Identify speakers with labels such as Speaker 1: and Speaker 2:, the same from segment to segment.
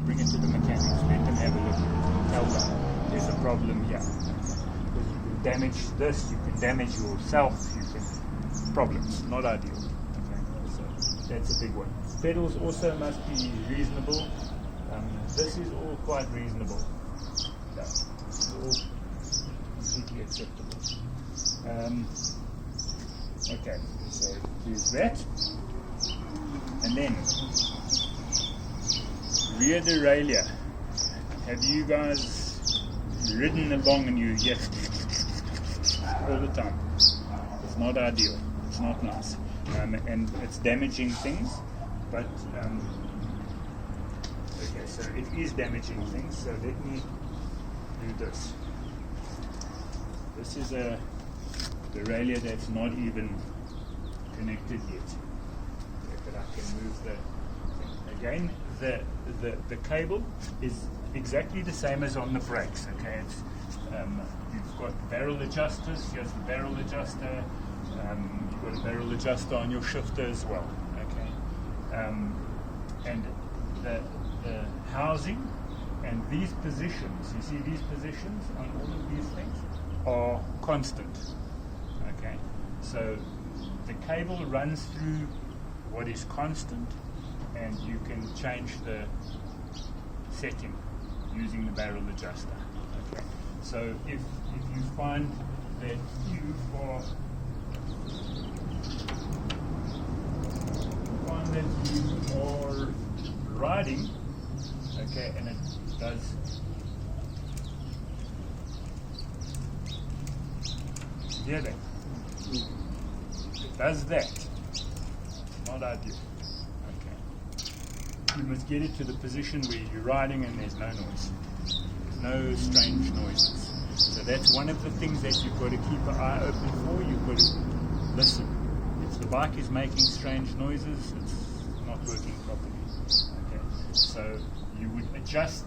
Speaker 1: bring it to the mechanics, let them have a look, tell them there's a problem here. Because you can damage this, you can damage yourself, you can, problems, not ideal. Okay, so that's a big one. Pedals also must be reasonable. This is all quite reasonable. Yeah, this is all completely acceptable. Okay, so here's that. And then, rear derailleur. Have you guys ridden along and you hear all the time? It's not ideal. It's not nice. And it's damaging things. But, okay, so it is damaging things. So let me do this. This is a derailleur that's not even connected yet. Okay, but I can move the, again, the cable is exactly the same as on the brakes. Okay, it's, you've got barrel adjusters. Here's the barrel adjuster. You've got a barrel adjuster on your shifter as well. Okay, and the housing and these positions. You see these positions on all of these things are constant. Okay, so the cable runs through what is constant, and you can change the setting using the barrel adjuster. Okay, so if you find that you are riding, okay, and it does hear that. It does that. Not ideal. Okay. You must get it to the position where you're riding and there's no noise. There's no strange noises. So that's one of the things that you've got to keep an eye open for. You've got to listen. If the bike is making strange noises, it's not working properly. Okay. So you would adjust.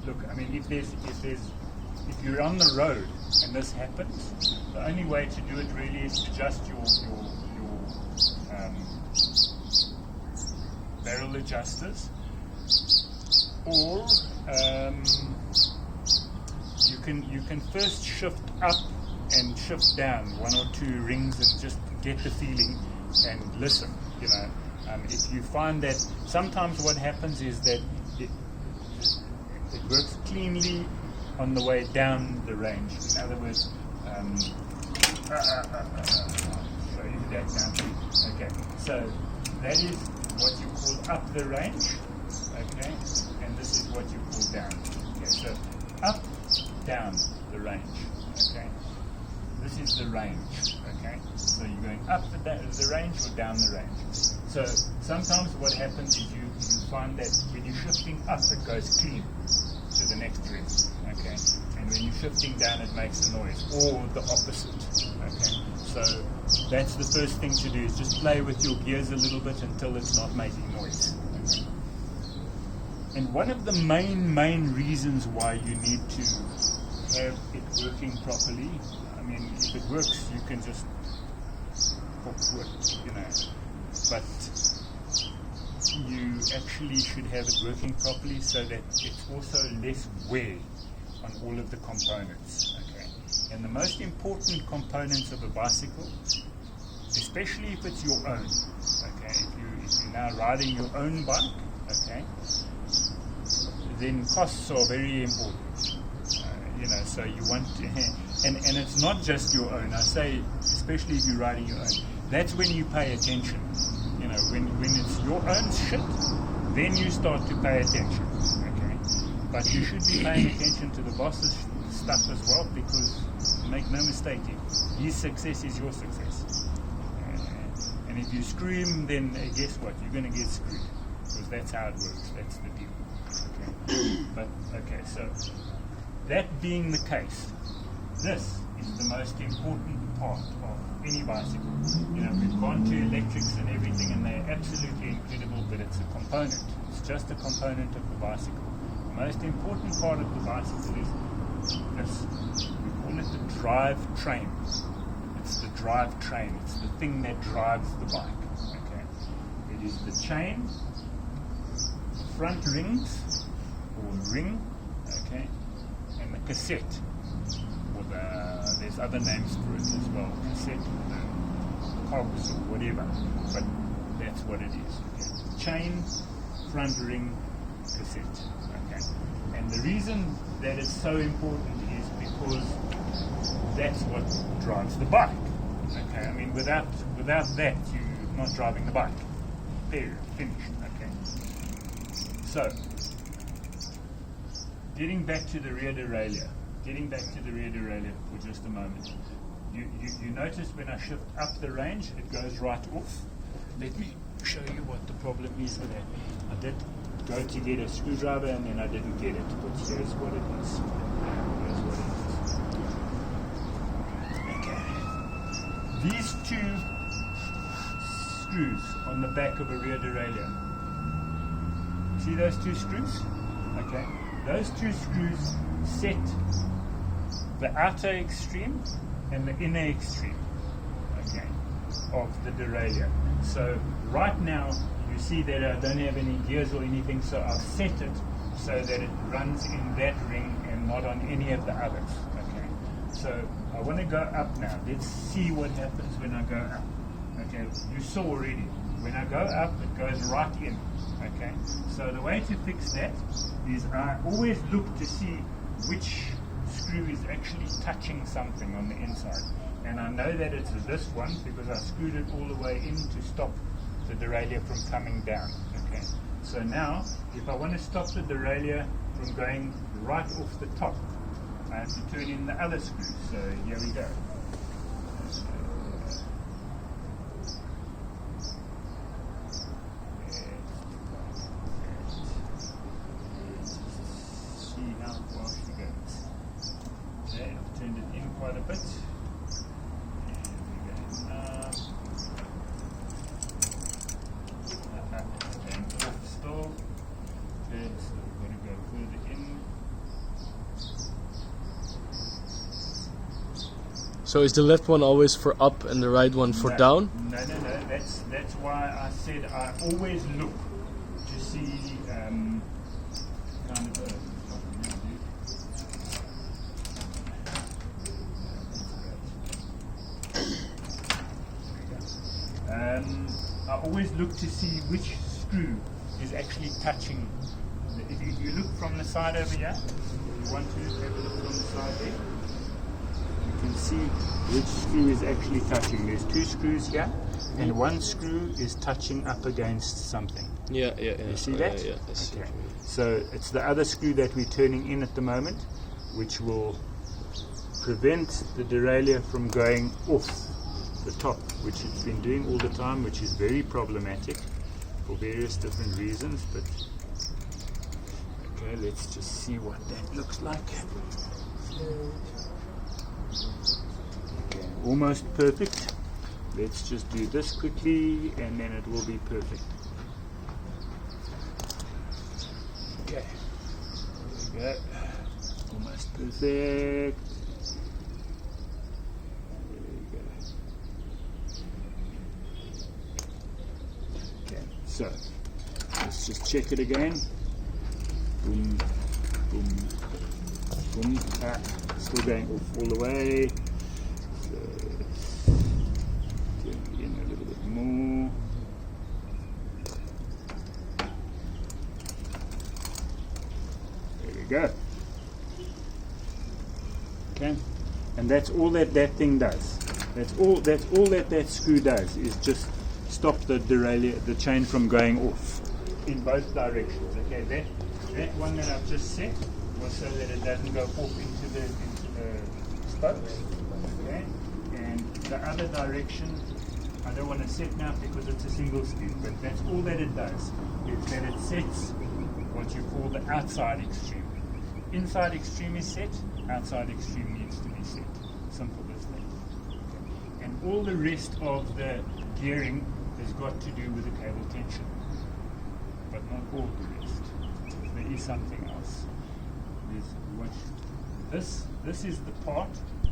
Speaker 1: Look, I mean, if you're on the road and this happens, the only way to do it really is to adjust your barrel adjusters, or you can first shift up and shift down one or two rings and just get the feeling and listen. You know, if you find that sometimes what happens is that it works cleanly on the way down the range. In other words, I'll show you that now. Okay, so that is what you call up the range, okay, and this is what you call down. Okay, so up, down the range, okay. This is the range, okay. So you're going up the range or down the range. So sometimes what happens is you find that when you're shifting up, it goes clean to the next ring, okay, and when you're shifting down, it makes a noise, or the opposite, okay. So that's the first thing to do, is just play with your gears a little bit until it's not making noise. Okay. And one of the main reasons why you need to have it working properly, I mean, if it works, you can just hook it, you know, but you actually should have it working properly so that it's also less wear on all of the components. Okay, and the most important components of a bicycle, especially if it's your own, okay, if you're now riding your own bike, okay, then costs are very important. You know, so you want to, and it's not just your own. I say, especially if you're riding your own, that's when you pay attention. You know, when it's your own shit, then you start to pay attention. Okay, but you should be paying attention to the boss's stuff as well, because make no mistake, his success is your success. And if you screw him, then guess what? You're going to get screwed, because that's how it works. That's the deal. Okay, but okay, so that being the case, this is the most important part of any bicycle. You know, we've gone to electrics and everything, and they're absolutely incredible, but it's a component. It's just a component of the bicycle. The most important part of the bicycle is this. We call it the drive train. It's the drive train. It's the thing that drives the bike. Okay, it is the chain front rings, or ring, okay, and the cassette, or there's other names for it as well, cassette, or the cogs, or whatever, but that's what it is. Okay. Chain, front ring, cassette. Okay. And the reason that it's so important is because that's what drives the bike. Okay. I mean, without that, you're not driving the bike. Period. Finished. Okay. So, getting back to the rear derailleur. For just a moment. You notice when I shift up the range, it goes right off. Let me show you what the problem is with that. I did go to get a screwdriver and then I didn't get it, but here's what it is. Okay. These two screws on the back of a rear derailleur. See those two screws? Okay. Those two screws set the outer extreme and the inner extreme, okay, of the derailleur. So right now you see that I don't have any gears or anything, so I've set it so that it runs in that ring and not on any of the others. Okay. So I want to go up now. Let's see what happens when I go up. Okay, you saw already. When I go up, it goes right in. Okay. So the way to fix that is I always look to see which screw is actually touching something on the inside. And I know that it's this one because I screwed it all the way in to stop the derailleur from coming down. Okay. So now, if I want to stop the derailleur from going right off the top, I have to turn in the other screw. So here we go. See how far she goes. Okay, I've turned it in quite a bit.
Speaker 2: So is the left one always for up and the right one for down?
Speaker 1: No. That's why I said I always look to see kind of I always look to see which screw is actually touching. If you look from the side over here, you want to have a look from the side there. You can see which screw is actually touching. There's two screws here, and one screw is touching up against something.
Speaker 2: Yeah.
Speaker 1: You see that?
Speaker 2: Yeah.
Speaker 1: Okay. So it's the other screw that we're turning in at the moment, which will prevent the derailleur from going off the top, which it's been doing all the time, which is very problematic for various different reasons. But okay, let's just see what that looks like. Okay, almost perfect. Let's just do this quickly and then it will be perfect. Okay, there we go. Almost perfect. There we go. Okay, so let's just check it again. Boom, boom, boom. Still going off all the way. So turn it in a little bit more. There we go. Okay, and that's all that thing does. That's all that screw does is just stop the derailleur, the chain from going off in both directions. Okay, that one that I've just set was so that it doesn't go off into the spokes. Okay, and the other direction I don't want to set now because it's a single speed, but that's all that it does, is that it sets what you call the outside extreme. Inside extreme is set, outside extreme needs to be set. Simple as that. Okay. And all the rest of the gearing has got to do with the cable tension, but not all the rest. There is something else. This is the part